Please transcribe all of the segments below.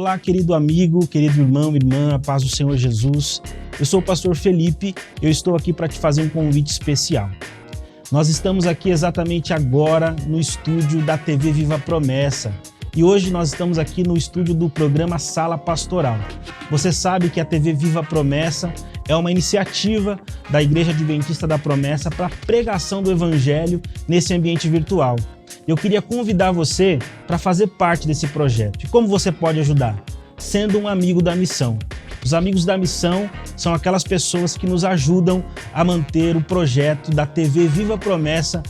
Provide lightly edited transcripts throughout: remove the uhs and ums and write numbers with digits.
Olá, querido amigo, querido irmão, irmã, a paz do Senhor Jesus. Eu sou o pastor Felipe e eu estou aqui para te fazer um convite especial. Nós estamos aqui exatamente agora no estúdio da TV Viva Promessa e hoje nós estamos aqui no estúdio do programa Sala Pastoral. Você sabe que a TV Viva Promessa é uma iniciativa da Igreja Adventista da Promessa para a pregação do Evangelho nesse ambiente virtual. Eu queria convidar você para fazer parte desse projeto. E como você pode ajudar? Sendo um amigo da missão. Os amigos da missão são aquelas pessoas que nos ajudam a manter o projeto da TV Viva Promessa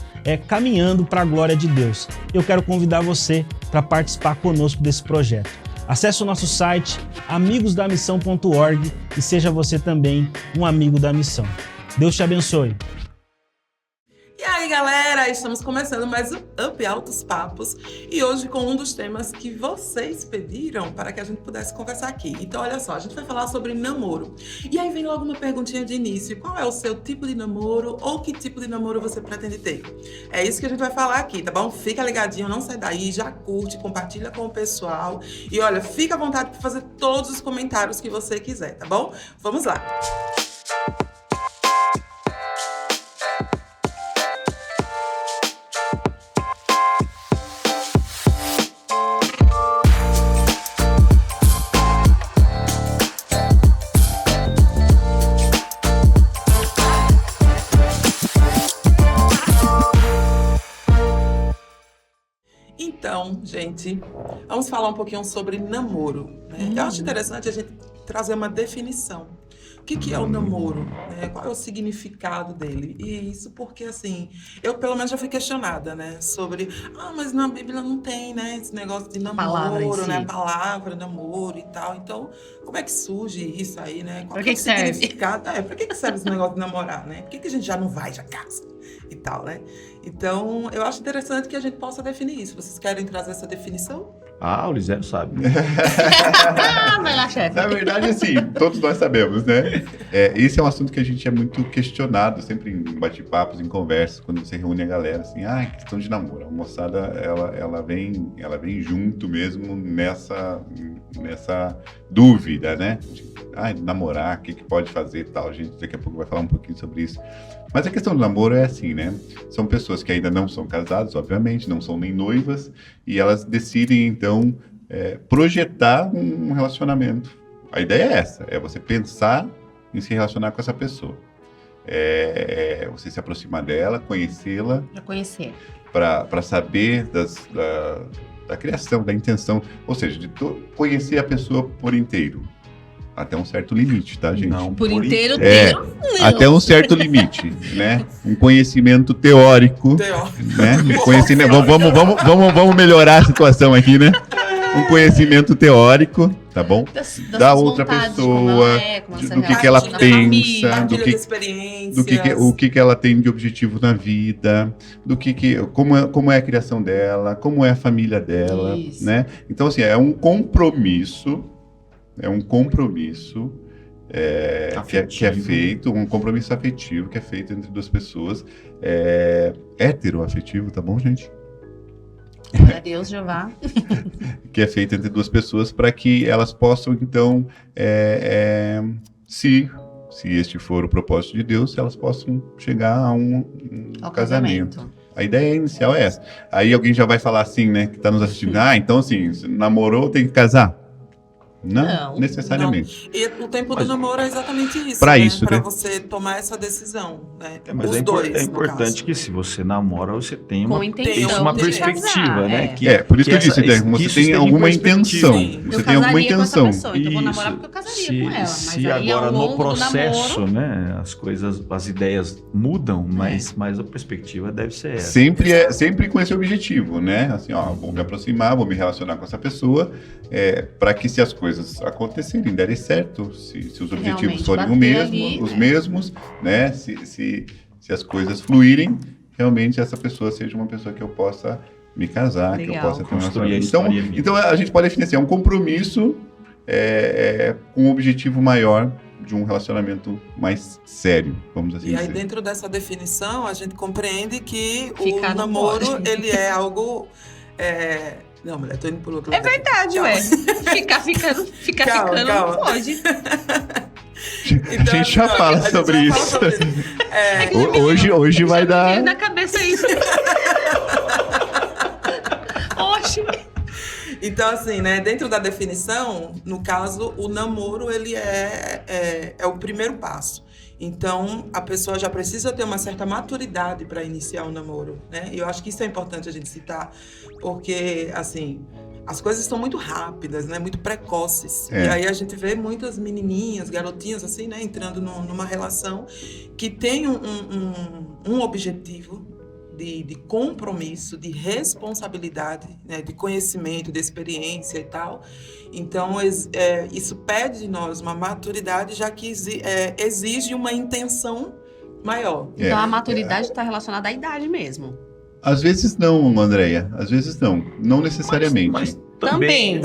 caminhando para a glória de Deus. Eu quero convidar você para participar conosco desse projeto. Acesse o nosso site amigosdamissão.org e seja você também um amigo da missão. Deus te abençoe. E aí, galera, estamos começando mais um Up Altos Papos e hoje com um dos temas que vocês pediram para que a gente pudesse conversar aqui. Então, olha só, a gente vai falar sobre namoro. E aí vem logo uma perguntinha de início: qual é o seu tipo de namoro ou que tipo de namoro você pretende ter? É isso que a gente vai falar aqui, tá bom? Fica ligadinho, não sai daí, já curte, compartilha com o pessoal e olha, fica à vontade para fazer todos os comentários que você quiser, tá bom? Vamos lá! Então, gente, vamos falar um pouquinho sobre namoro, né? Eu acho interessante a gente trazer uma definição. O que é o namoro? Né? Qual é o significado dele? E isso porque, assim, eu pelo menos já fui questionada, né? Sobre, mas na Bíblia não tem, né? Esse negócio de namoro, né? Palavra, namoro e tal. Então, como é que surge isso aí, né? Qual é o significado? Pra que serve esse negócio de namorar, né? Por que a gente já não vai, já casa? E tal, né? Então, eu acho interessante que a gente possa definir isso. Vocês querem trazer essa definição? O Liseu sabe. Vai lá, chefe. Na verdade, assim, todos nós sabemos, né? Esse é um assunto que a gente é muito questionado, sempre em bate-papos, em conversas, quando você reúne a galera, assim, questão de namoro. A moçada, ela vem junto mesmo nessa dúvida, né? De namorar, o que pode fazer e tal. A gente daqui a pouco vai falar um pouquinho sobre isso. Mas a questão do namoro é assim, né? São pessoas que ainda não são casadas, obviamente, não são nem noivas, e elas decidem, então, projetar um relacionamento. A ideia é essa, é você pensar em se relacionar com essa pessoa. Você se aproximar dela, conhecê-la. Para conhecer. Para saber da criação, da intenção, ou seja, de conhecer a pessoa por inteiro. Até um certo limite, tá, gente? Não, por inteiro, até um certo limite, né? Um conhecimento teórico. Né? Vamos melhorar a situação aqui, né? Um conhecimento teórico, tá bom? Da outra pessoa, do que ela pensa, o que ela tem de objetivo na vida, como é a criação dela, como é a família dela, né? Então, assim, é um compromisso que é feito, um compromisso afetivo que é feito entre duas pessoas, heteroafetivo, tá bom, gente? Glória a Deus, Jeová. Que é feito entre duas pessoas para que elas possam, então, se este for o propósito de Deus, elas possam chegar a um casamento. A ideia inicial é essa. Aí alguém já vai falar assim, né, que está nos assistindo, então assim, se namorou, tem que casar. Não necessariamente. Não. E o tempo do namoro é exatamente isso. Para isso, para né? você tomar essa decisão. Né? Mas os dois, é importante que se você namora, você tenha uma perspectiva, casar, né? Por isso que eu disse, você tem alguma intenção. Você tem alguma intenção. Com essa pessoa, então eu vou namorar porque eu casaria com ela. Mas se aí, agora no namoro, processo, né, as ideias mudam, mas a perspectiva deve ser essa. Sempre com esse objetivo, né? Assim, vou me aproximar, vou me relacionar com essa pessoa, para que se as coisas acontecerem, derem certo, se os objetivos forem os mesmos, né? Se as coisas fluírem, realmente essa pessoa seja uma pessoa que eu possa me casar, que eu possa ter uma relacionamento. Então a gente pode definir assim, é um compromisso com um objetivo maior de um relacionamento mais sério, vamos assim dizer. E aí dentro dessa definição a gente compreende que o namoro ele é algo Não, mulher, tô indo pro lucro. É verdade, ué. Ficar ficando Calma. não pode. Então, a gente já fala sobre isso. Hoje vai dar. Na cabeça isso. Oxi. Então, assim, né, dentro da definição, no caso, o namoro, ele é o primeiro passo. Então, a pessoa já precisa ter uma certa maturidade para iniciar o namoro, né? E eu acho que isso é importante a gente citar, porque, assim, as coisas estão muito rápidas, né? Muito precoces. É. E aí a gente vê muitas menininhas, garotinhas, assim, né? Entrando numa relação que tem um objetivo de compromisso, de responsabilidade, né? De conhecimento, de experiência e tal. Então, isso pede de nós uma maturidade, já que exige uma intenção maior. Então, a maturidade está relacionada à idade mesmo. Às vezes não, Andréia. Às vezes não. Não necessariamente. Mas Também.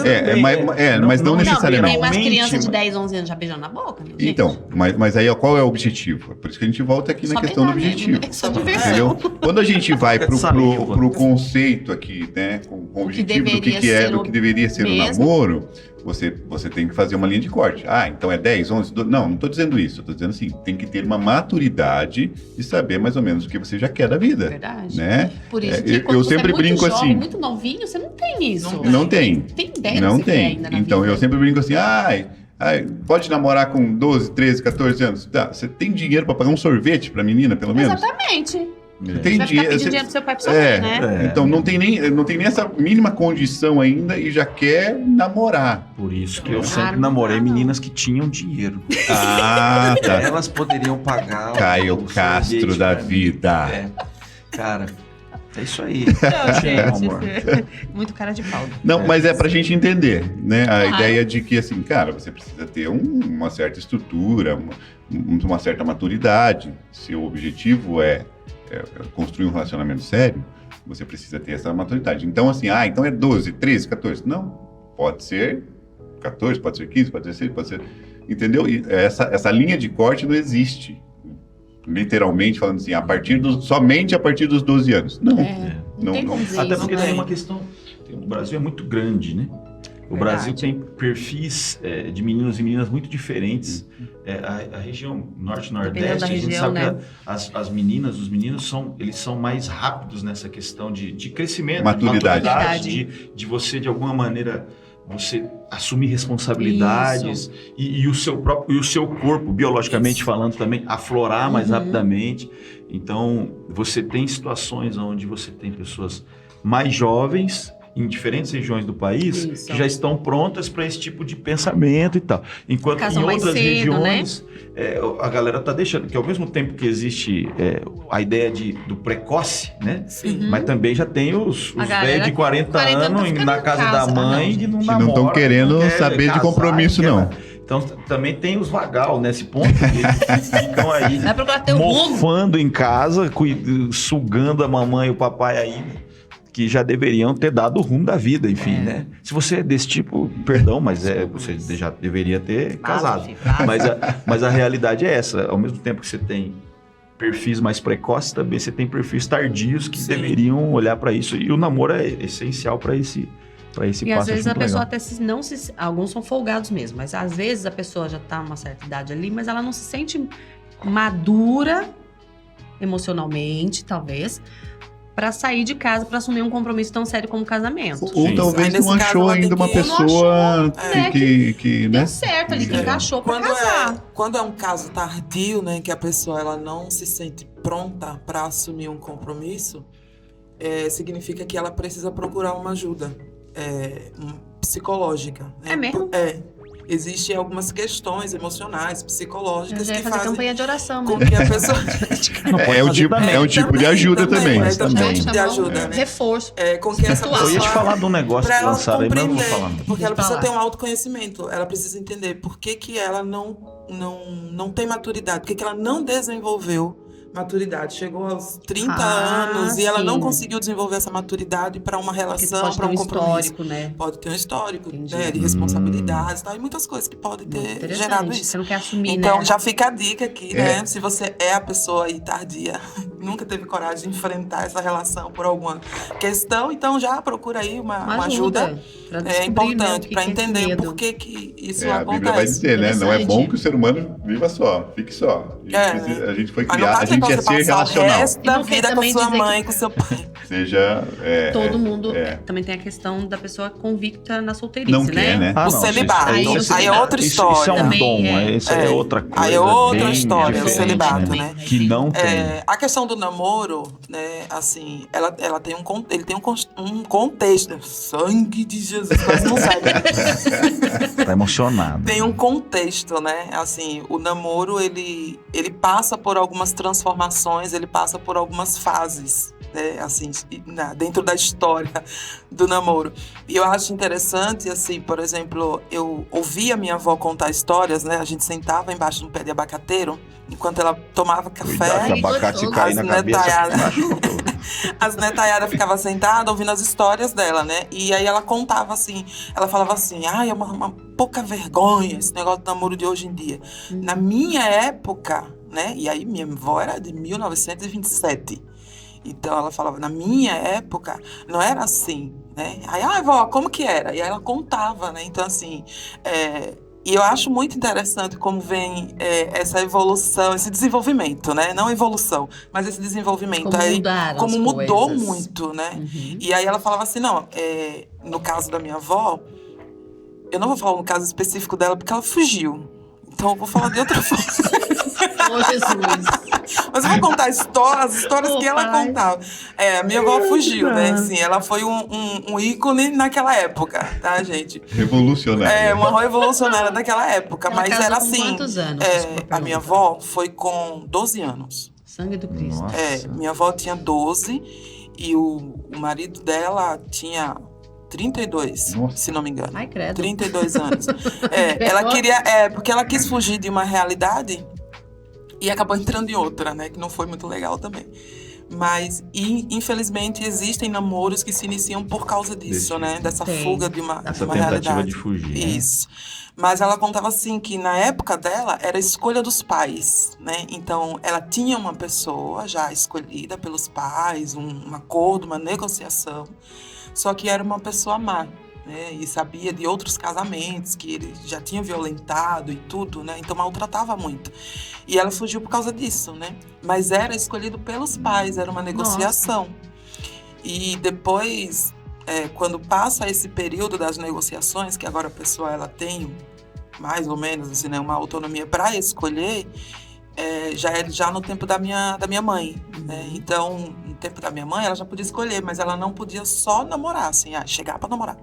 Mas não necessariamente. Tem mais criança de Geralmente, 10, 11 anos já beijando na boca, gente. Então, mas aí ó, qual é o objetivo? Por isso que a gente volta aqui na Só questão do beijar mesmo, objetivo. né? Só diversão. Entendeu? Quando a gente vai Saliva. pro conceito aqui, né, com o objetivo do que deveria do que deveria ser o mesmo. namoro, você tem que fazer uma linha de corte. Ah, então é 10, 11, 12. Não estou dizendo isso. Estou dizendo assim, tem que ter uma maturidade de saber mais ou menos o que você já quer da vida. Verdade. Né? Por isso que Eu quando você sempre é muito brinco jovem, assim. muito novinho, você não tem isso. Não tem. Tem ideia Não do que você quer tem. ainda na Então vida. eu sempre brinco assim, pode namorar com 12, 13, 14 anos. Tá, você tem dinheiro para pagar um sorvete para menina, pelo menos? Exatamente. Tem Você vai ficar dinheiro. pedindo dinheiro pro seu pai e pro seu pai, né? Então não tem nem essa mínima condição ainda e já quer namorar. Por isso que eu Claro, sempre namorei não. meninas que tinham dinheiro. Ah, tá. Elas poderiam pagar Caio o Castro sorvete da pra mim. vida. É. Cara, é isso aí. Não, Chega, amor. Muito cara de pau. Não, mas é pra gente entender, né? A Claro. ideia de que, assim, cara, você precisa ter uma certa estrutura, uma certa maturidade. Se o objetivo é construir um relacionamento sério, você precisa ter essa maturidade. Então, assim, então é 12, 13, 14. Não, pode ser 14, pode ser 15, pode ser 16, pode ser... Entendeu? E essa linha de corte não existe. Literalmente falando assim, somente a partir dos 12 anos. Não. Não tem como dizer Até isso, porque né? tem uma questão. O Brasil é muito grande, né? O Verdade. Brasil tem perfis de meninos e meninas muito diferentes. A região norte e Dependendo nordeste, da a gente região, sabe né? que as meninas, os meninos são mais rápidos nessa questão de crescimento, Maturidade. de maturidade, de você, de alguma maneira, você assumir responsabilidades e o seu corpo, biologicamente falando também, aflorar mais rapidamente. Então, você tem situações onde você tem pessoas mais jovens em diferentes regiões do país Isso. que já estão prontas para esse tipo de pensamento e tal. Enquanto Casam em mais outras cedo, regiões, a galera tá deixando, que ao mesmo tempo que existe a ideia do precoce, né? Sim. Mas também já tem os A galera velhos de 40 tá anos ficando na em casa casa. da mãe Ah, não, que não Que namora, não estão querendo quer saber de casar, compromisso, quer- não. Então também tem os vagal nesse ponto, que ficam aí Vai procurar ter um rumo. mofando em casa, sugando a mamãe e o papai aí, que já deveriam ter dado o rumo da vida, enfim, né? Se você é desse tipo, perdão, mas você já deveria ter casado. Mas a realidade é essa. Ao mesmo tempo que você tem perfis mais precoces, também você tem perfis tardios que deveriam olhar para isso. E o namoro é essencial para esse passo. E às vezes a muito pessoa legal. até alguns são folgados mesmo, mas às vezes a pessoa já tá numa certa idade ali, mas ela não se sente madura emocionalmente, talvez, para sair de casa, para assumir um compromisso tão sério como casamento. Ou Sim. talvez Aí, nesse não caso, achou ela tem ainda uma que- pessoa né, que né? Deu certo ali, que encaixou pra casar. Quando é um caso tardio, né, que a pessoa ela não se sente pronta para assumir um compromisso, significa que ela precisa procurar uma ajuda psicológica. Né? É mesmo? Existem algumas questões emocionais, Eu psicológicas já ia que fazer fazem campanha de oração, com né? que a pessoa Não, pode É um fazer tipo, também. é um tipo de ajuda também. né? Também também. tipo de ajuda, né? Reforço. Com que essa Eu ia te pessoa falar de um negócio para que ela lançaram aí, mas eu não vou compreender, falar. porque ela Deixa precisa pra ter lá. um autoconhecimento, ela precisa entender por que ela não tem maturidade, por que ela não desenvolveu maturidade. Chegou aos 30 anos e ela não sim. conseguiu desenvolver essa maturidade para uma Porque relação, pode ter para um um compromisso. histórico, né? Pode ter um histórico, Entendi. né, de responsabilidades e tal, e muitas coisas que podem Muito ter interessante. gerado isso. Você não quer assumir, Então, né? já fica a dica aqui, né? Se você é a pessoa aí tardia, nunca teve coragem de enfrentar essa relação por alguma questão, então já procura aí uma ajuda importante para entender por que isso acontece. A Bíblia vai dizer, né? Não é bom que o ser humano viva só, fique só. A gente foi criado, a gente é ser relacional. O resto da vida com a sua mãe, com seu pai. Seja... Todo mundo também tem a questão da pessoa convicta na solteirice, não quer, né? O celibato. Aí é outra história. Isso é um dom, isso é outra coisa. Aí é outra história, o celibato, né? Que não tem. A questão do namoro, né, assim, ele tem um contexto. Sangue de Jesus, quase não sai. Tá emocionado. Tem um contexto, né? Assim, o namoro, ele passa por algumas transformações, ele passa por algumas fases, né? Assim, dentro da história do namoro. E eu acho interessante, assim, por exemplo, eu ouvia minha avó contar histórias, né? A gente sentava embaixo de um pé de abacateiro, enquanto ela tomava café. Cuidado, abacate cai na cabeça. As netaiadas ficavam sentadas ouvindo as histórias dela, né? E aí ela contava assim, ela falava assim, é uma pouca vergonha esse negócio do namoro de hoje em dia. Na minha época, né? E aí minha avó era de 1927. Então ela falava, na minha época, não era assim, né? Aí, vó, como que era? E aí ela contava, né? Então, assim, e eu acho muito interessante como vem essa evolução, esse desenvolvimento, né? Não evolução, mas esse desenvolvimento. Como mudou muito, né? Uhum. E aí ela falava assim, não, no caso da minha avó, eu não vou falar no caso específico dela, porque ela fugiu. Então eu vou falar de outra forma. Oh, Jesus! Mas eu vou contar as histórias que ela contava. A minha avó fugiu, né? Assim, ela foi um ícone naquela época, tá, gente? Revolucionária. Uma revolucionária daquela época. Ela mas era com assim. Quantos anos? A minha avó foi com 12 anos. Sangue do Cristo. Minha avó tinha 12 e o marido dela tinha 32, nossa, se não me engano. Ai, credo. 32 anos. Ela queria, porque ela quis fugir de uma realidade e acabou entrando em outra, né? Que não foi muito legal também. Mas, infelizmente, existem namoros que se iniciam por causa disso, né? Dessa fuga de uma realidade. Tentativa de fugir. Isso. Mas ela contava assim que na época dela era a escolha dos pais, né? Então ela tinha uma pessoa já escolhida pelos pais, um acordo, uma negociação. Só que era uma pessoa má, né? E sabia de outros casamentos que ele já tinha violentado e tudo, né? Então maltratava muito. E ela fugiu por causa disso, né? Mas era escolhido pelos pais, era uma negociação. Nossa. E depois, quando passa esse período das negociações, que agora a pessoa ela tem mais ou menos assim, né, uma autonomia para escolher, já no tempo da minha mãe, né? Então, no tempo da minha mãe, ela já podia escolher, mas ela não podia só namorar, assim, chegar para namorar.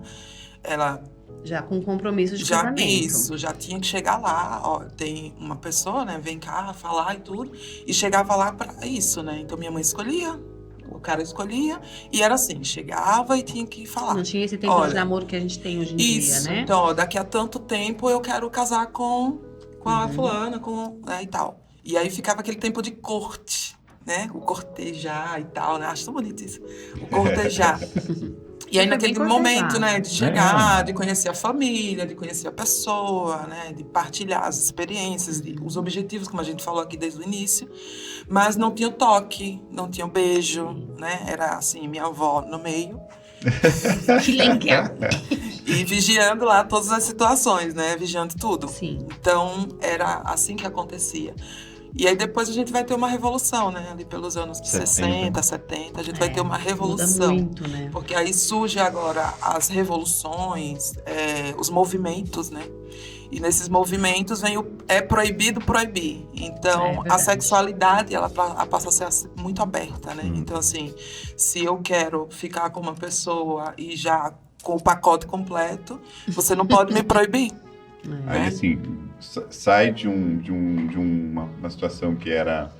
Ela já com compromisso de casamento. Isso, já tinha que chegar lá, ó, tem uma pessoa, né, vem cá falar e tudo, e chegava lá para isso, né? Então minha mãe escolhia, o cara escolhia, e era assim, chegava e tinha que falar. Não tinha esse tempo de namoro que a gente tem hoje em dia, né? Então, ó, daqui a tanto tempo eu quero casar com a fulana, e tal. E aí ficava aquele tempo de corte, né? O cortejar e tal, né? Acho tão bonito isso. O cortejar. E aí naquele momento, né? De chegar, de conhecer a família, de conhecer a pessoa, né? De partilhar as experiências, os objetivos, como a gente falou aqui desde o início. Mas não tinha o toque, não tinha o beijo, né? Era assim, minha avó no meio. Que legal! E vigiando lá todas as situações, né? Vigiando tudo. Sim. Então, era assim que acontecia. E aí depois a gente vai ter uma revolução, né? Ali pelos anos 60, 70, a gente vai ter uma revolução. Muda muito, né? Porque aí surge agora as revoluções, os movimentos, né? E nesses movimentos vem é proibido proibir. Então, a sexualidade, ela passa a ser muito aberta, né? Então, assim, se eu quero ficar com uma pessoa e já com o pacote completo, você não pode me proibir. Aí, assim, sai de uma situação que era,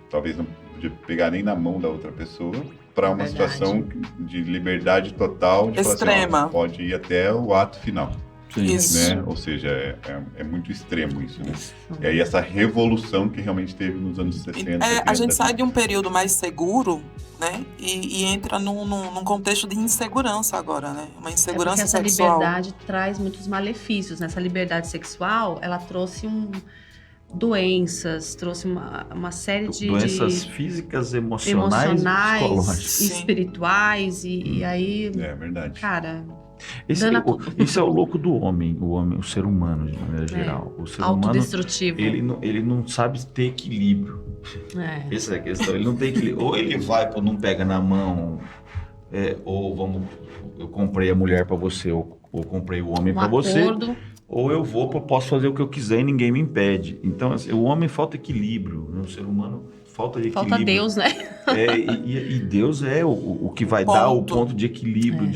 talvez não podia pegar nem na mão da outra pessoa, para uma situação de liberdade total, de extrema. Falar assim, pode ir até o ato final. Isso. Né? Ou seja, é muito extremo isso, né? E aí essa revolução que realmente teve nos anos 60, 70. A gente sai de um período mais seguro, né? E entra num contexto de insegurança agora, né? Uma insegurança sexual. Essa sexual. liberdade traz muitos malefícios. Essa liberdade sexual, ela trouxe doenças, trouxe uma série de doenças físicas, emocionais e psicológicas. espirituais, e aí, É verdade. cara, Isso é o louco do homem, o ser humano, de maneira geral. O ser humano, autodestrutivo. ele não sabe ter equilíbrio. Essa é a questão. Ele não tem equilíbrio. Ou ele vai, não pega na mão, eu comprei a mulher para você, ou comprei o homem para você. Ou eu posso fazer o que eu quiser e ninguém me impede. Então, assim, o homem falta equilíbrio, né? O ser humano falta de equilíbrio. Falta Deus, né? E Deus é o que vai dar o ponto de equilíbrio,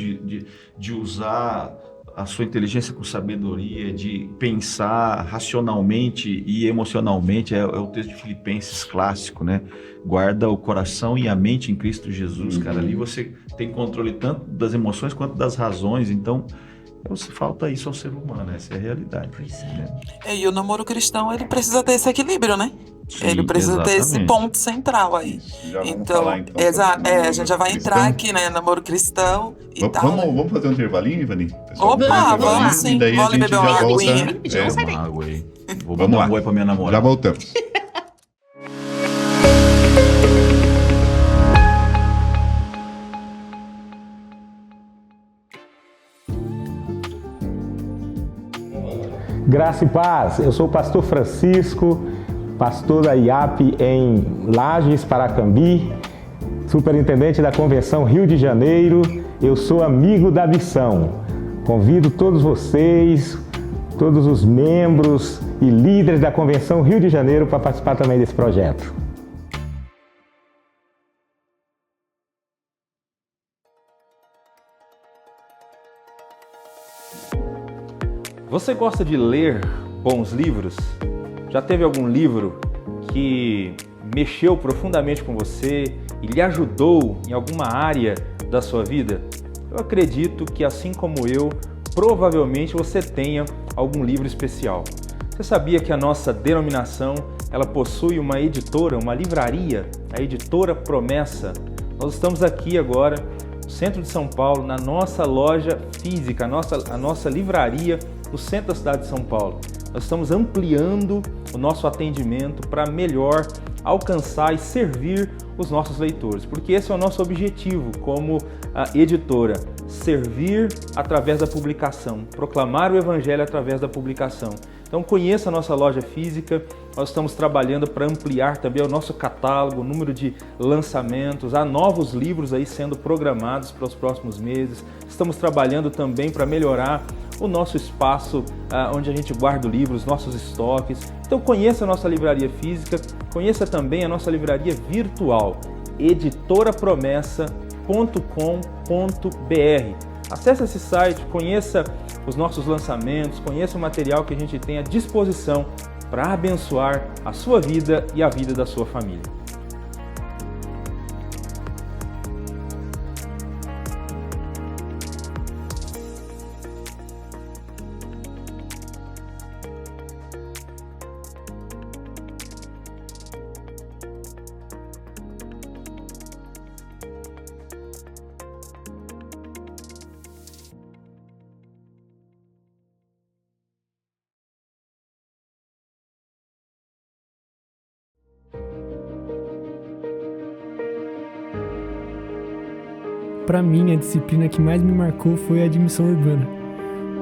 de usar a sua inteligência com sabedoria, de pensar racionalmente e emocionalmente. É o texto de Filipenses clássico, né? Guarda o coração e a mente em Cristo Jesus, cara. Ali você tem controle tanto das emoções quanto das razões. Então, falta isso ao ser humano, essa é a realidade. E o namoro cristão, ele precisa ter esse equilíbrio, né? Sim, ele precisa ter esse ponto central aí. Então, a gente já vai entrar aqui, né? Namoro cristão e tal. Vamos fazer um intervalinho, Ivani? Opa, vamos sim. Vamos beber uma aguinha. Uma água aí. Vou dar um oi pra minha namorada. Já voltamos. Graça e paz, eu sou o pastor Francisco, pastor da IAP em Lages, Paracambi, superintendente da Convenção Rio de Janeiro. Eu sou amigo da missão. Convido todos vocês, todos os membros e líderes da Convenção Rio de Janeiro para participar também desse projeto. Você gosta de ler bons livros? Já teve algum livro que mexeu profundamente com você e lhe ajudou em alguma área da sua vida? Eu acredito que, assim como eu, provavelmente você tenha algum livro especial. Você sabia que a nossa denominação ela possui uma editora, uma livraria, a Editora Promessa? Nós estamos aqui agora, no centro de São Paulo, na nossa loja física, a nossa livraria no centro da cidade de São Paulo. Nós estamos ampliando o nosso atendimento para melhor alcançar e servir os nossos leitores, porque esse é o nosso objetivo como editora, servir através da publicação, proclamar o Evangelho através da publicação. Então conheça a nossa loja física, nós estamos trabalhando para ampliar também o nosso catálogo, o número de lançamentos, há novos livros aí sendo programados para os próximos meses, estamos trabalhando também para melhorar o nosso espaço onde a gente guarda o livro, os nossos estoques. Então conheça a nossa livraria física, conheça também a nossa livraria virtual, editorapromessa.com.br. Acesse esse site, conheça os nossos lançamentos, conheça o material que a gente tem à disposição para abençoar a sua vida e a vida da sua família. Para mim, a disciplina que mais me marcou foi a admissão urbana,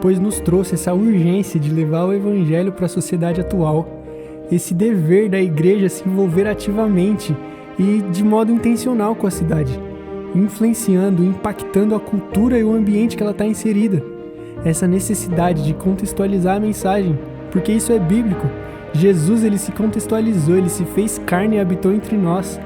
pois nos trouxe essa urgência de levar o evangelho para a sociedade atual, esse dever da igreja se envolver ativamente e de modo intencional com a cidade, influenciando, impactando a cultura e o ambiente que ela está inserida. Essa necessidade de contextualizar a mensagem, porque isso é bíblico. Jesus, ele se contextualizou, ele se fez carne e habitou entre nós.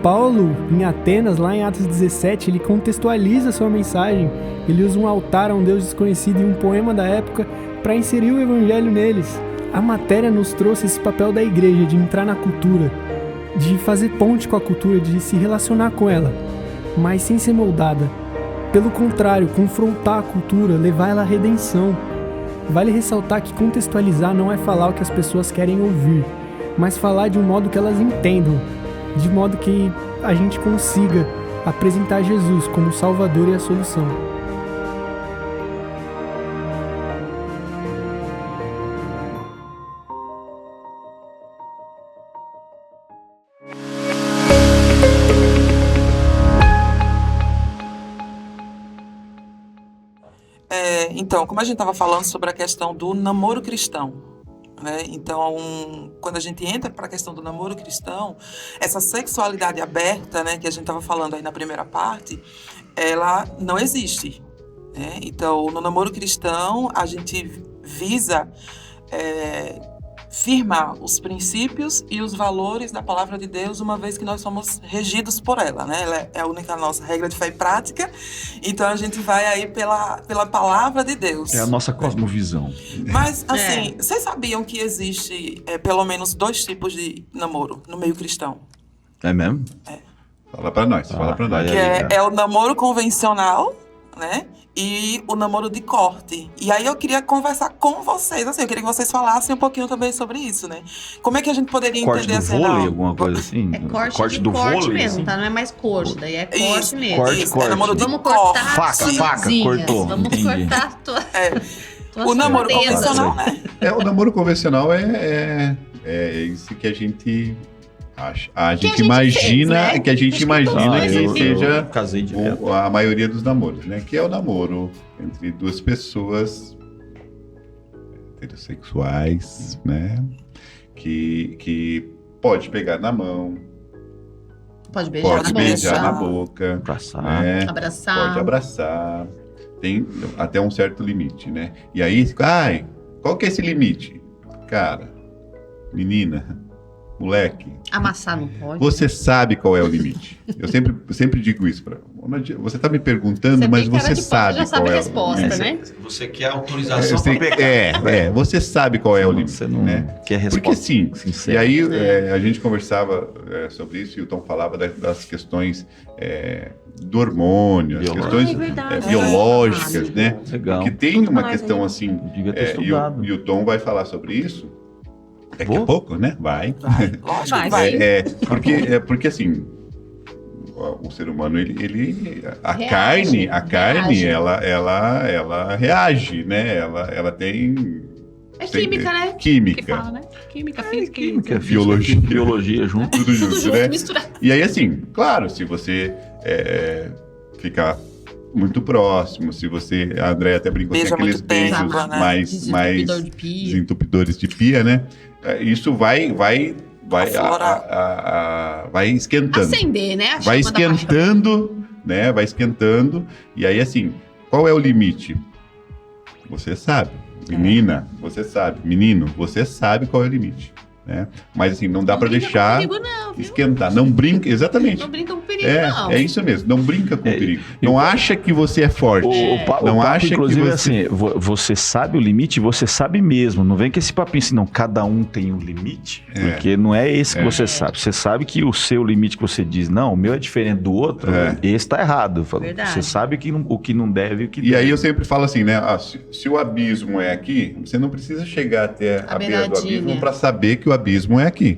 Paulo, em Atenas, lá em Atos 17, ele contextualiza sua mensagem. Ele usa um altar a um Deus desconhecido e um poema da época para inserir o evangelho neles. A matéria nos trouxe esse papel da igreja de entrar na cultura, de fazer ponte com a cultura, de se relacionar com ela, mas sem ser moldada. Pelo contrário, confrontar a cultura, levar ela à redenção. Vale ressaltar que contextualizar não é falar o que as pessoas querem ouvir, mas falar de um modo que elas entendam, de modo que a gente consiga apresentar Jesus como o Salvador e a solução. Então, como a gente estava falando sobre a questão do namoro cristão, né? Então, quando a gente entra para a questão do namoro cristão, essa sexualidade aberta, né, que a gente estava falando aí na primeira parte, ela não existe, né? Então, no namoro cristão, a gente visa firmar os princípios e os valores da palavra de Deus, uma vez que nós somos regidos por ela, né? Ela é a única nossa regra de fé e prática, então a gente vai aí pela palavra de Deus. É a nossa cosmovisão. Mas, assim, vocês sabiam que existe pelo menos 2 tipos de namoro no meio cristão? É mesmo? Fala pra nós, fala pra nós. Que é o namoro convencional, né? E o namoro de corte. E aí eu queria conversar com vocês, assim, eu queria que vocês falassem um pouquinho também sobre isso, né? Como é que a gente poderia Corte entender do assim? vôlei, alguma coisa assim? É corte do corte vôlei, mesmo, assim? tá? Não é mais corte, daí é corte Isso, mesmo. Corte, isso, é namoro de Vamos cortar Faca, as faca, coisinhas. cortou. Vamos Entendi. cortar tuas O namoro fronteiras. convencional, né? O namoro convencional é isso que a gente acha. A gente imagina fez, né? que a gente Acho que imagina todo que mundo seja Eu casei direto. a maioria dos namoros, né? Que é o namoro entre 2 pessoas heterossexuais, né? Que pode pegar na mão, Pode beijar pode na beijar na boca, boca, Abraçar. né? abraçar. Pode abraçar. Tem até um certo limite, né? E aí, qual que é esse limite? Cara, menina, moleque, Amassar não pode. você sabe qual é o limite. Eu sempre digo isso para você tá me perguntando, Você mas tem cara você de pau, sabe já sabe qual a é resposta, o limite. né? Você quer Eu autorização sei- pra pegar. você sabe qual é o limite, Você não né? quer resposta Porque sim, sincera. e aí a gente conversava sobre isso e o Tom falava das questões do hormônio, as Biológico. questões Verdade. biológicas, né? Legal. Porque tem Conta pra uma nós questão aí. assim, Devia ter e estudado. o Tom vai falar sobre isso daqui a Vou? pouco, né? Vai. Lógico Vai, que vai. sim. Porque assim, o ser humano, a Reage, carne, reage. ela reage, né? Ela tem É química, né? Que química, fala, né? Química, física. Química, Biologia. biologia junto. tudo Tudo junto, junto, né? misturado. E aí, assim, claro, se você ficar muito próximo, se você, a Andréia até brincou, Beija aqueles muito tempo, beijos né? mais Desentupidor de pia. desentupidores de pia, né? Isso vai Aflorar. vai esquentando. Acender, né? A Vai chama da paixão. esquentando, né? Vai esquentando. E aí, assim, qual é o limite? Você sabe. Menina, você sabe. Menino, você sabe qual é o limite, né? Mas, assim, não dá pra brinca deixar com perigo, não, viu? esquentar. Não brinca, exatamente. Não brinca com perigo, não. É isso mesmo. Não brinca com o perigo. eu- Não acha que você é forte. O papo, Não acha que inclusive, você- assim, você sabe o limite, você sabe mesmo. Não vem com esse papinho assim, não. Cada um tem um limite. Porque não é esse que você sabe. Você sabe que o seu limite que você diz, não, o meu é diferente do outro, esse tá errado. Eu falo, Verdade. você sabe o que não deve e o que E deve. aí eu sempre falo assim, né? Se o abismo é aqui, você não precisa chegar até a beira do beiradinha. abismo para saber que o abismo é aqui.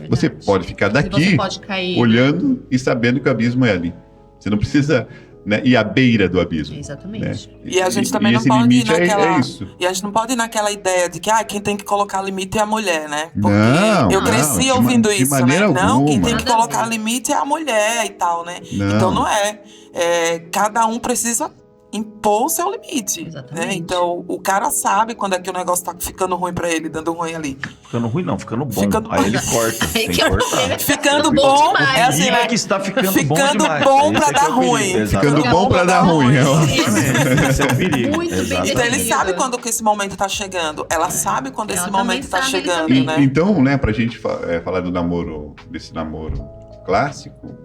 Você pode ficar E daqui, você pode cair. olhando e sabendo que o abismo é ali. Você não precisa, né, ir à beira do abismo. Exatamente. Né? E a gente também não esse pode ir limite naquela. é isso. E a gente não pode ir naquela ideia de que quem tem que colocar limite é a mulher, né? Porque Não, eu não, cresci de ouvindo de isso, né? maneira Não, quem alguma. tem que Nada a colocar ver. limite é a mulher e tal, né? Não. Então não é. Cada um precisa impor o seu limite. Exatamente. Né? Então o cara sabe quando é que o negócio tá ficando ruim pra ele, dando ruim ali. Ficando ruim não, ficando bom. Ficando- Aí ele corta, Aí tem que que eu- cortar. Ficando bom bom, demais. é assim, né? Que está ficando, Ficando bom demais. bom pra Esse é que é dar o perigo. ruim. Ficando Exatamente. bom para dar ruim. Esse é o perigo. Muito bem Exatamente. Então ele definido. sabe quando que esse momento tá chegando. Ela sabe quando Ela esse também momento tá sabe, ele chegando, também. né? Então, né, pra gente falar do namoro, desse namoro clássico,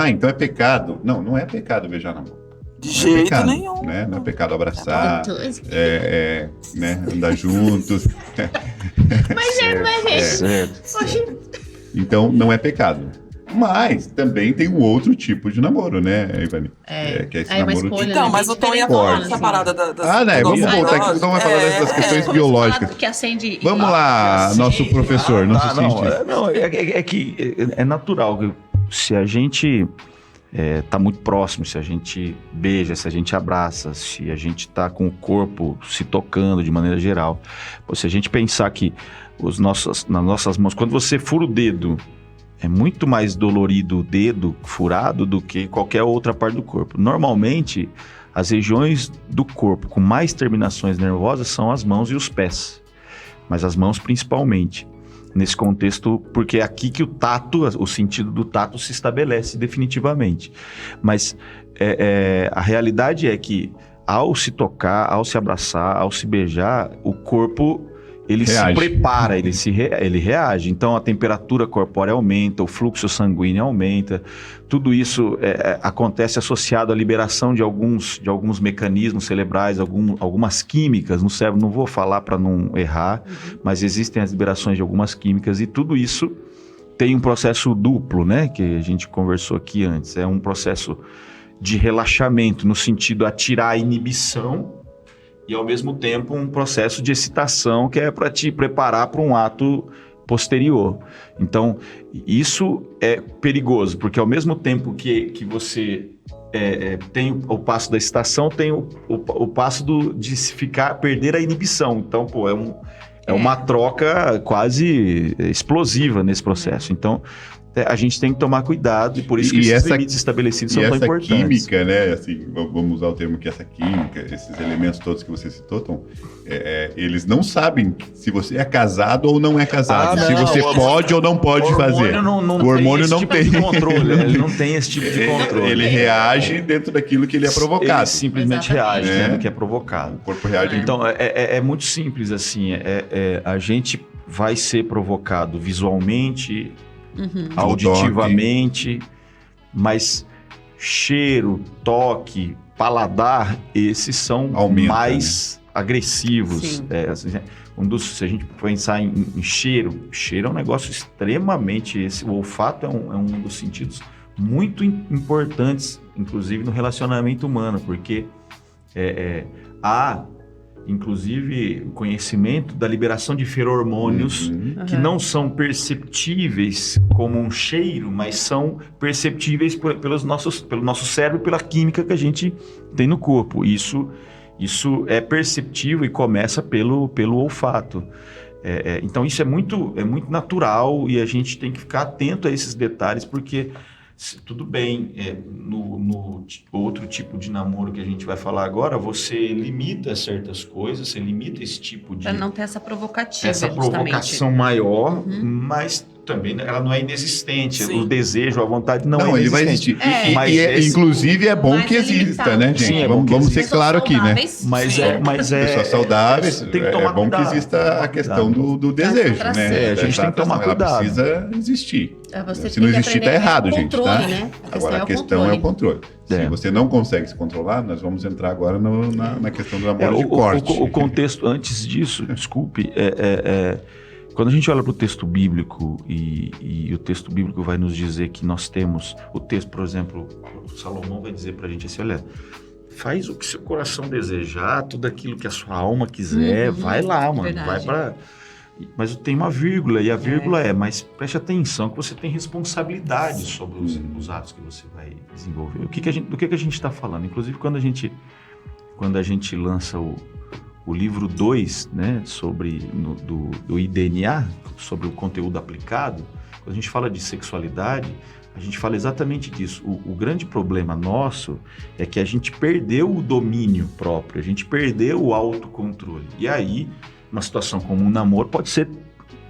então é pecado. Não, não é pecado beijar na boca. De Não é jeito pecado, nenhum. né? Não é pecado abraçar, Gostoso. né, andar juntos. Certo. Então, não é pecado. Mas também tem um outro tipo de namoro, né, Ivani? Que é esse Aí uma namoro escolha, de... Então, né? mas Bem o Tom ia diferente, falar Forte. dessa parada das né? Vamos das voltar aqui, o Tom vai falar das questões biológicas. Que acende. Vamos lá, nosso professor, nosso cientista. É que é natural. Se a gente tá muito próximo, se a gente beija, se a gente abraça, se a gente tá com o corpo se tocando de maneira geral. Se a gente pensar que nas nossas mãos, quando você fura o dedo, é muito mais dolorido o dedo furado do que qualquer outra parte do corpo. Normalmente, As regiões do corpo com mais terminações nervosas são as mãos e os pés, mas as mãos principalmente. Nesse contexto, porque é aqui que o tato, o sentido do tato se estabelece definitivamente. Mas a realidade é que ao se tocar, ao se abraçar, ao se beijar, o corpo ele reage. Se prepara, ele reage. Então a temperatura corpórea aumenta, o fluxo sanguíneo aumenta. Tudo isso acontece associado à liberação de alguns mecanismos cerebrais, algumas químicas no cérebro. Não vou falar para não errar, mas existem as liberações de algumas químicas e tudo isso tem um processo duplo, né? Que a gente conversou aqui antes. É um processo de relaxamento, no sentido de tirar a inibição, e ao mesmo tempo um processo de excitação que é para te preparar para um ato posterior. Então, isso é perigoso, porque ao mesmo tempo que você tem o passo da excitação, tem o passo de perder a inibição. Então, é uma troca quase explosiva nesse processo. Então, a gente tem que tomar cuidado e por isso que esses limites estabelecidos são tão importantes. E essa química, né, assim, vamos usar o termo que essa química, esses elementos todos que você citou, Tom, eles não sabem se você é casado ou não é casado, se você pode ou não pode fazer. O hormônio não tem esse tipo de controle, ele não tem esse tipo de controle. Ele reage dentro daquilo que ele é provocado. Ele simplesmente reage dentro do que é provocado. O corpo reage. Então, é muito simples, assim, a gente vai ser provocado visualmente, auditivamente, mas cheiro, toque, paladar, esses são mais agressivos. Se a gente pensar em cheiro é um negócio extremamente... O olfato é um dos sentidos muito importantes, inclusive no relacionamento humano, porque há inclusive o conhecimento da liberação de feromônios que não são perceptíveis como um cheiro, mas são perceptíveis pelo nosso cérebro, pela química que a gente tem no corpo. Isso é perceptível e começa pelo olfato. Então isso é muito natural e a gente tem que ficar atento a esses detalhes, porque tudo bem, no outro tipo de namoro que a gente vai falar agora, você limita certas coisas, você limita esse tipo de... Para não ter essa provocativa, essa provocação maior, mas também ela não é inexistente. Sim. O desejo, a vontade não é inexistente. Ele vai existir. Inclusive é bom que exista, né, gente? Sim, vamos ser claro aqui, né? Mas pessoas saudáveis, tem que tomar é bom cuidado. Que exista a questão do desejo, né? A gente tem que tomar cuidado. Ela precisa existir. Você se não existir, tá errado, gente, tá? Né? Agora, a questão é o controle. Se você não consegue se controlar, nós vamos entrar agora na questão do namoro de corte. O contexto, antes disso, desculpe, quando a gente olha para o texto bíblico e o texto bíblico vai nos dizer que nós temos o texto, por exemplo, Salomão vai dizer para a gente assim, olha, faz o que seu coração desejar, tudo aquilo que a sua alma quiser, vai lá, mano, verdade. Vai para... Mas tem uma vírgula, e a vírgula mas preste atenção que você tem responsabilidade sobre os atos que você vai desenvolver. Do que a gente está falando? Inclusive, quando a gente lança o livro 2, né, do IDNA, sobre o conteúdo aplicado, quando a gente fala de sexualidade, a gente fala exatamente disso. O grande problema nosso é que a gente perdeu o domínio próprio, a gente perdeu o autocontrole. E aí, uma situação como um namoro pode ser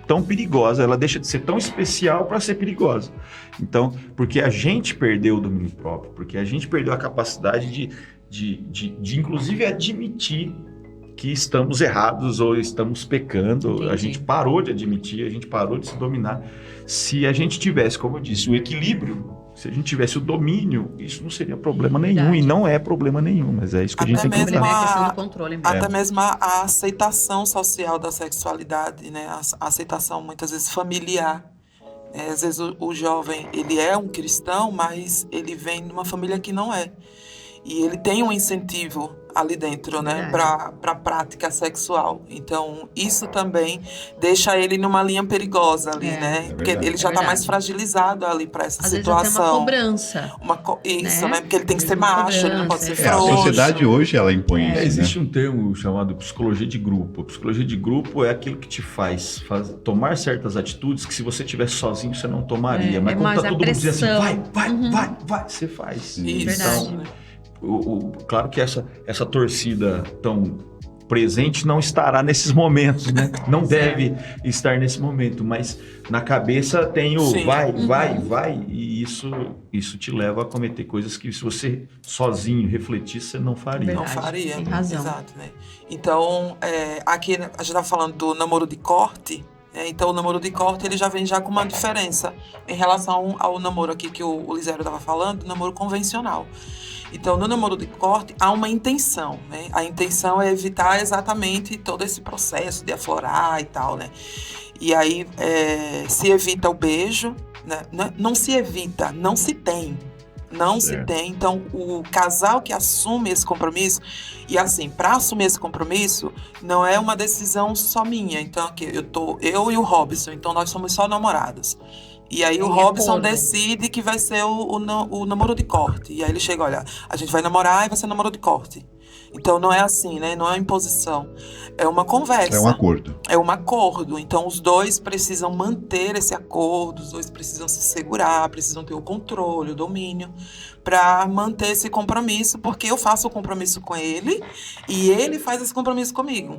tão perigosa, ela deixa de ser tão especial para ser perigosa. Então, porque a gente perdeu o domínio próprio, porque a gente perdeu a capacidade de inclusive admitir que estamos errados ou estamos pecando. Entendi. A gente parou de admitir, a gente parou de se dominar. Se a gente tivesse, como eu disse, o equilíbrio, se a gente tivesse o domínio, isso não seria problema nenhum, e não é problema nenhum, mas é isso que a gente tem que lembrar. Controle mesmo. Até mesmo a aceitação social da sexualidade, né? A aceitação muitas vezes familiar. Às vezes o jovem, ele é um cristão, mas ele vem de uma família que não é. E ele tem um incentivo ali dentro, né, para prática sexual. Então, isso também deixa ele numa linha perigosa ali, né? Porque ele já está mais fragilizado ali para essa situação. Vezes já tem uma cobrança. Isso, né? Porque ele tem que ser macho, ele não pode ser frouxo. A sociedade hoje, ela impõe isso, existe um termo chamado psicologia de grupo. A psicologia de grupo é aquilo que te faz tomar certas atitudes que se você estivesse sozinho, você não tomaria. Mas quando tá todo mundo dizendo assim, vai, você faz. Isso. Então, Claro que essa torcida tão presente não estará nesses momentos, né? Não deve estar nesse momento, mas na cabeça tem o Sim. vai, e isso te leva a cometer coisas que se você sozinho refletisse, você não faria. Não faria. Tem razão. Exato, né? Então, aqui a gente estava falando do namoro de corte. Então, o namoro de corte ele já vem já com uma diferença em relação ao namoro aqui que o Lisério estava falando, namoro convencional. Então, no namoro de corte, há uma intenção, né? A intenção é evitar exatamente todo esse processo de aflorar e tal, né? E aí, se evita o beijo, né? Não se evita, não se tem. Não se tem. Então, o casal que assume esse compromisso, e assim, para assumir esse compromisso, não é uma decisão só minha. Então, aqui, eu e o Robson, então nós somos só namorados. E aí o Robson decide que vai ser o namoro de corte. E aí ele chega, olha, a gente vai namorar e vai ser namoro de corte. Então não é assim, né? Não é imposição. É uma conversa. É um acordo. É um acordo. Então os dois precisam manter esse acordo, os dois precisam se segurar, precisam ter o controle, o domínio, para manter esse compromisso, porque eu faço o compromisso com ele e ele faz esse compromisso comigo.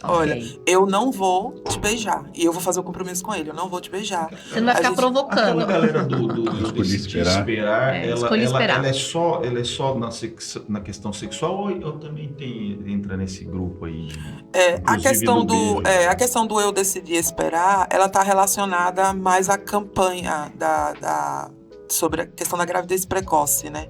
Olha, eu não vou te beijar. E eu vou fazer o compromisso com ele. Eu não vou te beijar. Você não vai ficar provocando. Aquela galera do Escolhi esperar. Ela é só na questão sexual ou também entra nesse grupo aí? A questão do eu decidir esperar, ela está relacionada mais à campanha sobre a questão da gravidez precoce, né?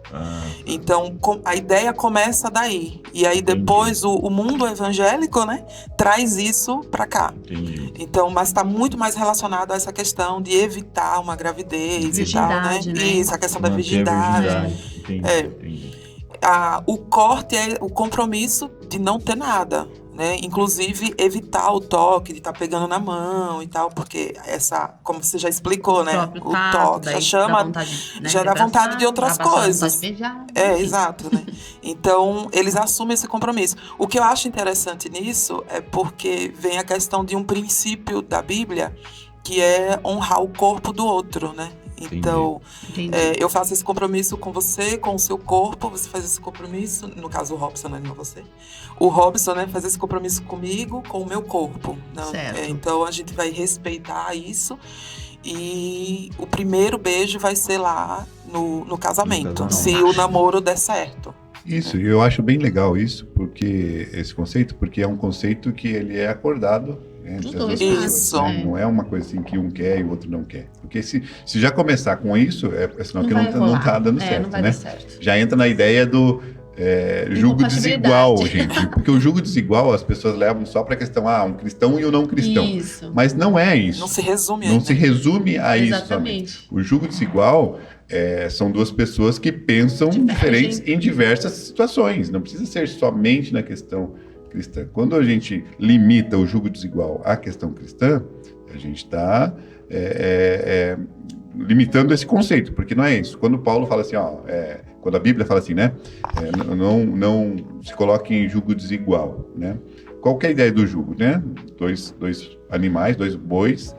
Então, a ideia começa daí. E aí, depois, o mundo evangélico, né, traz isso para cá. Entendi. Então, mas está muito mais relacionado a essa questão de evitar uma gravidez e tal, né? Isso, a questão da virgindade. Entendi. O corte é o compromisso de não ter nada. Né? Inclusive evitar o toque, de estar pegando na mão e tal, porque como você já explicou, né? O toque já chama, já dá vontade de outras coisas. Exato, né? Então, eles assumem esse compromisso. O que eu acho interessante nisso é porque vem a questão de um princípio da Bíblia, que é honrar o corpo do outro, né? Então, eu faço esse compromisso com você, com o seu corpo, você faz esse compromisso, no caso o Robson, não é você. O Robson, né, faz esse compromisso comigo, com o meu corpo. Então, a gente vai respeitar isso e o primeiro beijo vai ser lá no casamento, se o namoro der certo. Isso, eu acho bem legal isso, esse conceito, porque é um conceito que ele é acordado entre as duas pessoas. Não é uma coisa assim que um quer e o outro não quer. Porque se já começar com isso, é sinal que não está dando certo, não vai né? dar certo. Já entra na ideia do julgo desigual, gente. Porque o julgo desigual as pessoas levam só para a questão, um cristão e o não cristão. Isso. Mas não é isso. Não se resume Não se resume a isso Exatamente. somente. O julgo desigual são duas pessoas que pensam diferentes em diversas situações. Não precisa ser somente na questão cristã. Quando a gente limita o julgo desigual à questão cristã, a gente está limitando esse conceito, porque não é isso. Quando Paulo fala assim, quando a Bíblia fala assim, né, não se coloque em julgo desigual, né? Qual que é a ideia do julgo, né? Dois animais, dois bois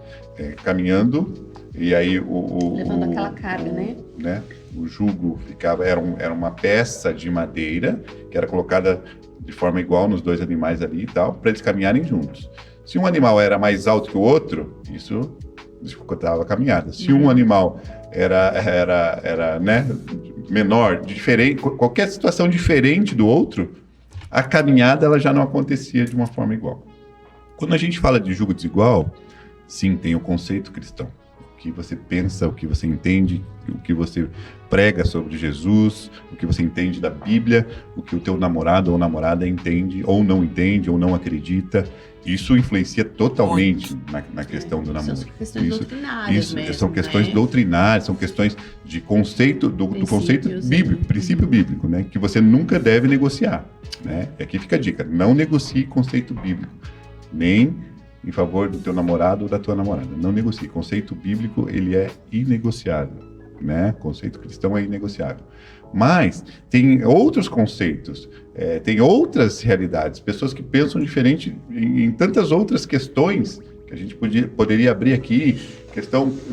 caminhando, e aí levando aquela carga, né? O jugo era uma peça de madeira que era colocada de forma igual nos dois animais ali e tal, para eles caminharem juntos. Se um animal era mais alto que o outro, isso dificultava a caminhada. Se um animal era né, menor, diferente, qualquer situação diferente do outro, a caminhada ela já não acontecia de uma forma igual. Quando a gente fala de jugo desigual, sim, tem o conceito cristão. O que você pensa, o que você entende, o que você prega sobre Jesus, o que você entende da Bíblia, o que o teu namorado ou namorada entende, ou não acredita. Isso influencia totalmente na questão do namoro. São questões doutrinárias mesmo, são questões doutrinárias, são questões de conceito, do conceito bíblico, princípio bíblico, né? Que você nunca deve negociar, né? E aqui fica a dica, não negocie conceito bíblico, nem em favor do teu namorado ou da tua namorada. Não negocie. Conceito bíblico, ele é inegociável, né? Conceito cristão é inegociável. Mas tem outros conceitos, tem outras realidades, pessoas que pensam diferente em tantas outras questões que a gente poderia abrir aqui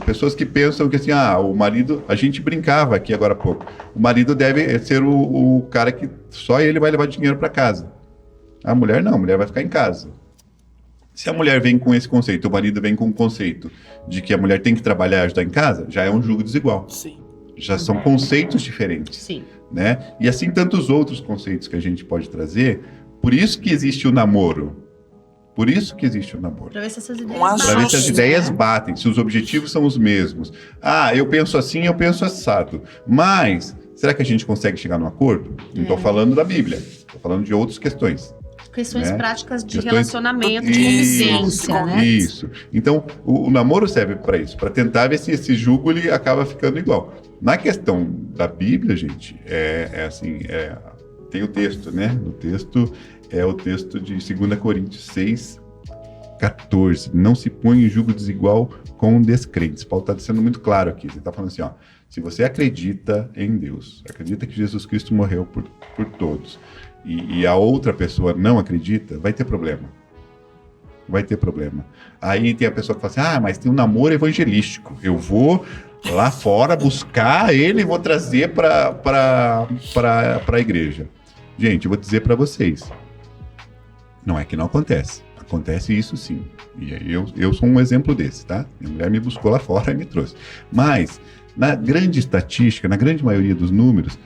Pessoas que pensam que assim, o marido, a gente brincava aqui agora há pouco, o marido deve ser o cara que só ele vai levar dinheiro para casa. A mulher não, a mulher vai ficar em casa. Se a mulher vem com esse conceito, o marido vem com o conceito de que a mulher tem que trabalhar e ajudar em casa, já é um jugo desigual. Sim. Já são conceitos diferentes. Sim. Né? E assim tantos outros conceitos que a gente pode trazer. Por isso que existe o namoro. Por isso que existe o namoro. Para ver se essas ideias Para ver se as ideias batem, se os objetivos são os mesmos. Eu penso assim, eu penso assado. Mas, será que a gente consegue chegar num acordo? Não estou falando da Bíblia. Estou falando de outras questões. Questões práticas de Questões... relacionamento, de convivência, né? Isso. Então, o namoro serve para isso, para tentar ver se esse jugo ele acaba ficando igual. Na questão da Bíblia, gente, tem o texto, né? O texto é o texto de 2 Coríntios 6, 14. Não se põe em jugo desigual com descrentes. Paulo está sendo muito claro aqui. Ele está falando assim, se você acredita em Deus, acredita que Jesus Cristo morreu por todos, e a outra pessoa não acredita, vai ter problema. Vai ter problema. Aí tem a pessoa que fala assim, mas tem um namoro evangelístico. Eu vou lá fora buscar ele e vou trazer para a igreja. Gente, eu vou dizer para vocês, não é que não acontece. Acontece isso sim. E eu sou um exemplo desse, tá? Minha mulher me buscou lá fora e me trouxe. Mas, na grande estatística, na grande maioria dos números,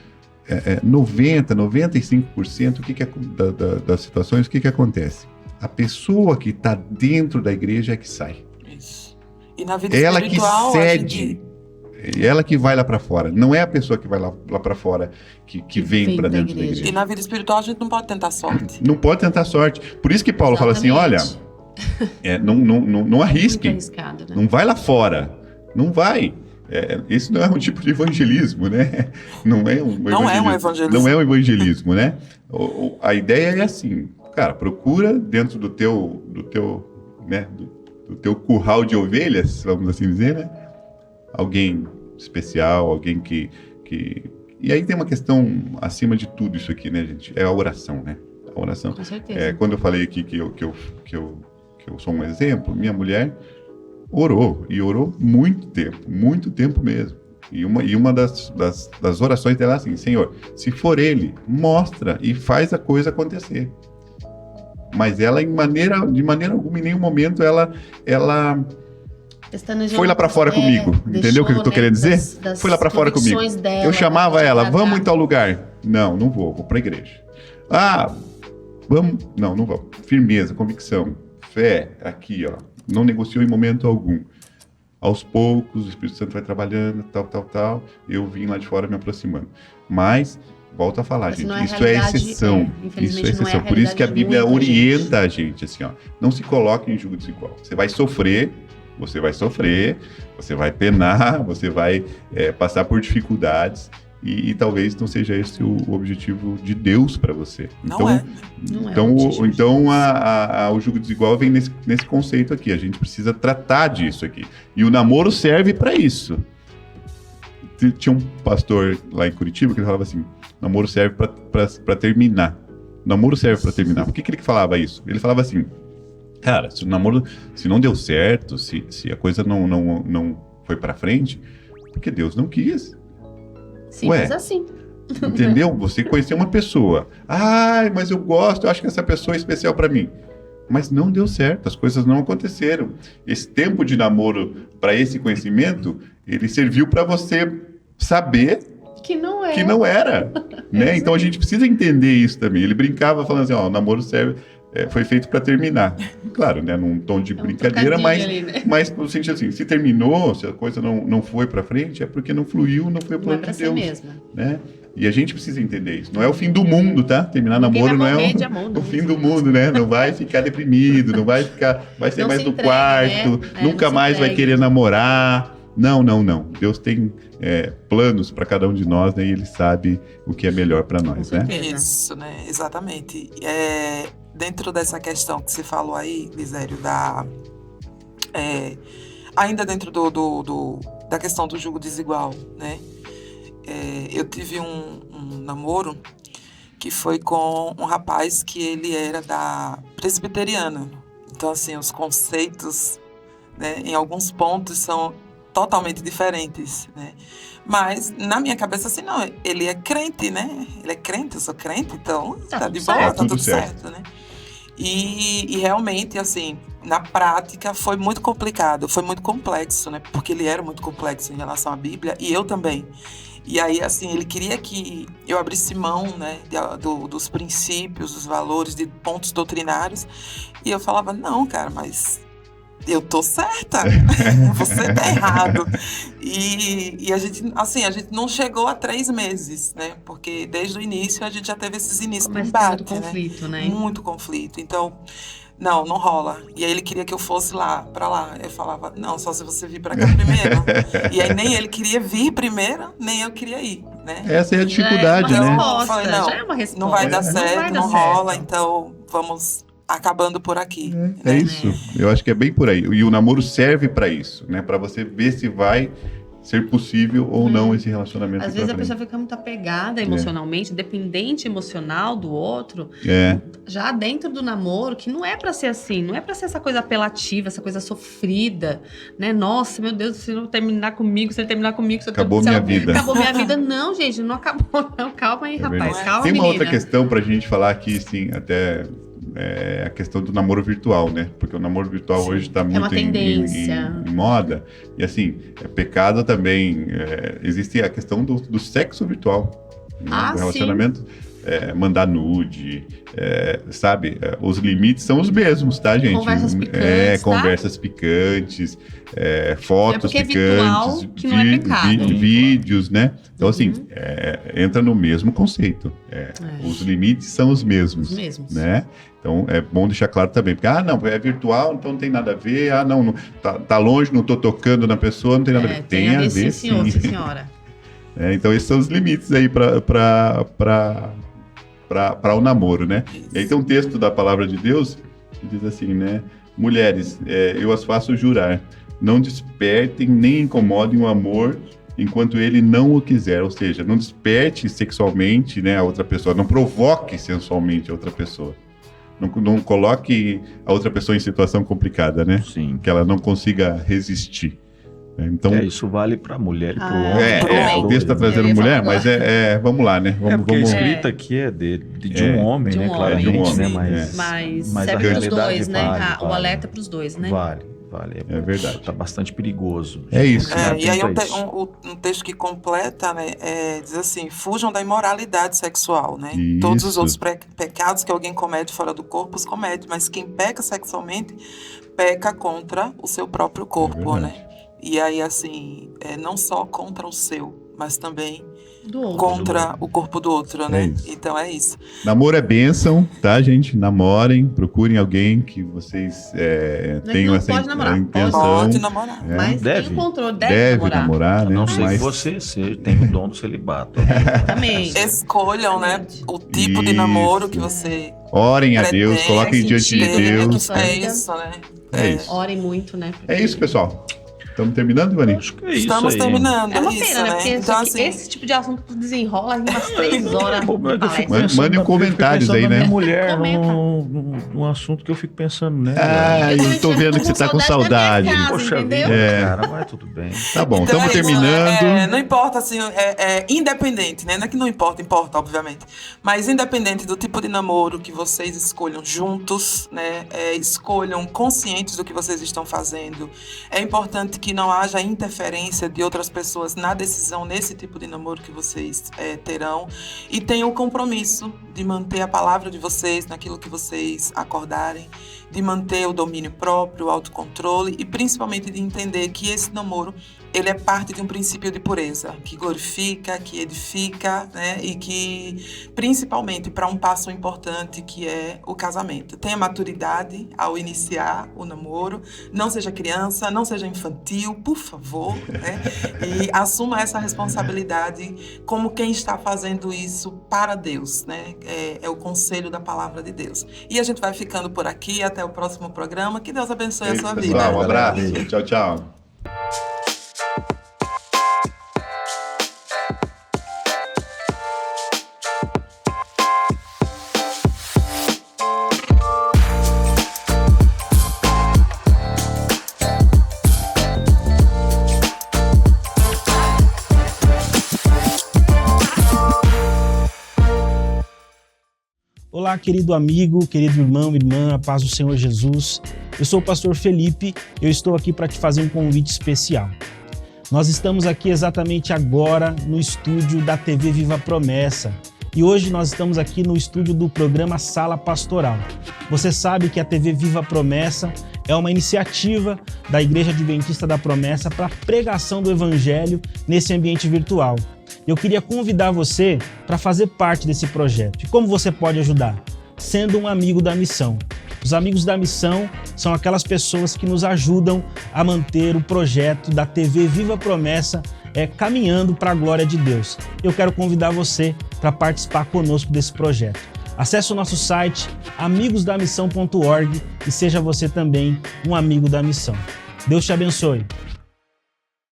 95% das situações, o que acontece? A pessoa que está dentro da igreja é que sai. Isso. E na vida ela espiritual, que cede. Ela que vai lá para fora. Não é a pessoa que vai lá para fora que vem para dentro da igreja. E na vida espiritual a gente não pode tentar sorte. Não pode tentar sorte. Por isso que Paulo fala assim, olha, não arrisquem. Arriscado, né? Não vai lá fora. Não vai. Isso não é um tipo de evangelismo, né? Não é um evangelismo. Não é um evangelismo, né? A ideia é assim, cara, procura dentro do teu curral de ovelhas, vamos assim dizer, né? Alguém especial, alguém que... E aí tem uma questão acima de tudo isso aqui, né, gente? É a oração, né? A oração. Com certeza. Quando eu falei aqui que eu sou um exemplo, minha mulher orou, e orou muito tempo mesmo. E uma das orações dela é assim, Senhor, se for Ele, mostra e faz a coisa acontecer. Mas ela, de maneira alguma, em nenhum momento, ela foi lá pra fora comigo, entendeu o que eu tô querendo dizer? Foi lá pra fora comigo. Dela, eu chamava ela, vamos em tal lugar. Não vou pra igreja. Vamos, não vamos. Firmeza, convicção, fé, aqui, não negociou em momento algum. Aos poucos, o Espírito Santo vai trabalhando, tal, eu vim lá de fora me aproximando. Mas, volto a falar, gente, isso é exceção. Isso é exceção. Por isso que a Bíblia orienta a gente, assim, não se coloque em jugo desigual. Você vai sofrer, você vai penar, você vai passar por dificuldades e talvez não seja esse o objetivo de Deus para você. Então, o jugo desigual vem nesse conceito aqui. A gente precisa tratar disso aqui. E o namoro serve para isso. Tinha um pastor lá em Curitiba que ele falava assim, namoro serve para terminar. Namoro serve para terminar. Por que ele falava isso? Ele falava assim, cara, se o namoro, se não deu certo, se a coisa não foi pra frente, porque Deus não quis. Simples assim. Entendeu? Você conheceu uma pessoa. Mas eu gosto, eu acho que essa pessoa é especial pra mim. Mas não deu certo, as coisas não aconteceram. Esse tempo de namoro para esse conhecimento, ele serviu para você saber que não era. Né? Então a gente precisa entender isso também. Ele brincava falando assim, o namoro foi feito para terminar. Claro, né? Num tom de brincadeira, mas, ali, né? mas no sentido assim, se terminou, se a coisa não foi para frente, é porque não fluiu, não foi o plano de Deus. Mesmo. Né? E a gente precisa entender isso. Não é o fim do mundo, tá? Terminar namoro não é o fim do mundo, né? Não vai ficar deprimido, vai ser mais do quarto, né? Nunca mais vai querer namorar. Não. Deus tem planos para cada um de nós, né? E Ele sabe o que é melhor para nós, né? Isso, né? Exatamente. Dentro dessa questão que você falou aí, Lisério, ainda dentro da questão do jugo desigual, né? Eu tive um namoro que foi com um rapaz que ele era da presbiteriana. Então, assim, os conceitos né? Em alguns pontos são totalmente diferentes, né? Mas na minha cabeça assim, não, ele é crente, né? Ele é crente, eu sou crente, então tá de boa, tá tudo certo, né? E realmente, assim, na prática foi muito complicado, foi muito complexo, né? Porque ele era muito complexo em relação à Bíblia e eu também. E aí, assim, ele queria que eu abrisse mão, né, dos princípios, dos valores, de pontos doutrinários. E eu falava, não, cara, mas eu tô certa, você tá errado. E a gente, assim, a gente não chegou a 3 meses, né? Porque desde o início a gente já teve esses inícios de embate, conflito, né? Muito conflito. Então, não rola. E aí ele queria que eu fosse pra lá. Eu falava, não, só se você vir pra cá primeiro. E aí nem ele queria vir primeiro, nem eu queria ir, né? Essa é a dificuldade, né? Resposta, Eu falei, não, já é uma resposta. Não vai dar certo, não rola, então vamos acabando por aqui. É isso. Eu acho que é bem por aí. E o namoro serve para isso, né? Para você ver se vai ser possível ou não esse relacionamento. Às vezes a pessoa fica muito apegada emocionalmente, dependente emocional do outro, já dentro do namoro, que não é pra ser assim, não é pra ser essa coisa apelativa, essa coisa sofrida, né? Nossa, meu Deus, se não terminar comigo, se ele terminar comigo... Acabou minha vida. Acabou minha vida. Não, gente, não acabou não. Calma aí, rapaz, calma, Tem uma menina. outra questão pra gente falar aqui, sim, até... a questão do namoro virtual, né? Porque o namoro virtual hoje está muito em moda. E assim, é pecado também. Existe a questão do sexo virtual. Do relacionamento. Mandar nude, sabe? Os limites são os mesmos, tá, gente? Conversas picantes, conversas picantes, fotos picantes, virtual, que não é pecado. Vídeos, né? Então, assim, entra no mesmo conceito. Os limites são os mesmos. Né? Então, é bom deixar claro também. Porque, não, é virtual, então não tem nada a ver. Não tá longe, não tô tocando na pessoa, não tem nada a ver. Tem a ver, sim. Sim, senhora. Então, esses são os limites aí para o namoro, né? E aí tem um texto da Palavra de Deus que diz assim, né? Mulheres, eu as faço jurar, não despertem nem incomodem o amor enquanto ele não o quiser. Ou seja, não desperte sexualmente, né, a outra pessoa, não provoque sensualmente a outra pessoa. Não coloque a outra pessoa em situação complicada, né? Sim. Que ela não consiga resistir. Então, isso vale para a mulher e para o homem. O texto está trazendo mulher, mas vamos lá, né? Porque a escrita aqui é de um homem, né? Claramente, de um homem, né? Mas serve para os dois, né? O alerta para os dois, né? Vale. É verdade. Está bastante perigoso. É isso. E aí um texto que completa, né, diz assim, fujam da imoralidade sexual, né? Isso. Todos os outros pecados que alguém comete fora do corpo, os comete, mas quem peca sexualmente, peca contra o seu próprio corpo, né? E aí, assim, não só contra o seu, mas também contra o corpo do outro, né? Então é isso. Namoro é bênção, tá, gente? Namorem, procurem alguém que vocês tenham essa intenção. Pode namorar. Mas tem o controle, deve namorar, né? Não sei se você tem o dom do celibato. Também. Escolham, né, o tipo de namoro que você orem a Deus, coloquem diante de Deus. É isso, né? Orem muito, né? É isso, pessoal. Estamos terminando, Ivani? Acho que é isso. Estamos terminando. É uma pena, né? Porque então, assim, esse tipo de assunto desenrola em umas 3 horas. Mandem comentários aí, né? Minha mulher num assunto que eu fico pensando, né? Eu tô vendo que você tá com saudade. Poxa vida, cara, mas tudo bem. Tá bom, então estamos terminando. Não importa, assim, independente, né? Não é que não importa, obviamente. Mas independente do tipo de namoro que vocês escolham juntos, né? Escolham conscientes do que vocês estão fazendo. É importante que não haja interferência de outras pessoas na decisão, nesse tipo de namoro que vocês terão. E tenham o compromisso de manter a palavra de vocês naquilo que vocês acordarem, de manter o domínio próprio, o autocontrole e principalmente de entender que esse namoro, ele é parte de um princípio de pureza, que glorifica, que edifica, né? E que, principalmente, para um passo importante que é o casamento. Tenha maturidade ao iniciar o namoro, não seja criança, não seja infantil, por favor, né? E assuma essa responsabilidade como quem está fazendo isso para Deus, né? É o conselho da palavra de Deus. E a gente vai ficando por aqui, até o próximo programa. Que Deus abençoe a sua vida. Pessoal, um abraço. Tchau, tchau. Olá, querido amigo, querido irmão, irmã, a paz do Senhor Jesus. Eu sou o pastor Felipe, eu estou aqui para te fazer um convite especial. Nós estamos aqui exatamente agora no estúdio da TV Viva Promessa. E hoje nós estamos aqui no estúdio do programa Sala Pastoral. Você sabe que a TV Viva Promessa é uma iniciativa da Igreja Adventista da Promessa para a pregação do Evangelho nesse ambiente virtual. Eu queria convidar você para fazer parte desse projeto. E como você pode ajudar? Sendo um amigo da missão. Os amigos da missão são aquelas pessoas que nos ajudam a manter o projeto da TV Viva Promessa caminhando para a glória de Deus. Eu quero convidar você para participar conosco desse projeto. Acesse o nosso site amigosdamissão.org e seja você também um amigo da missão. Deus te abençoe.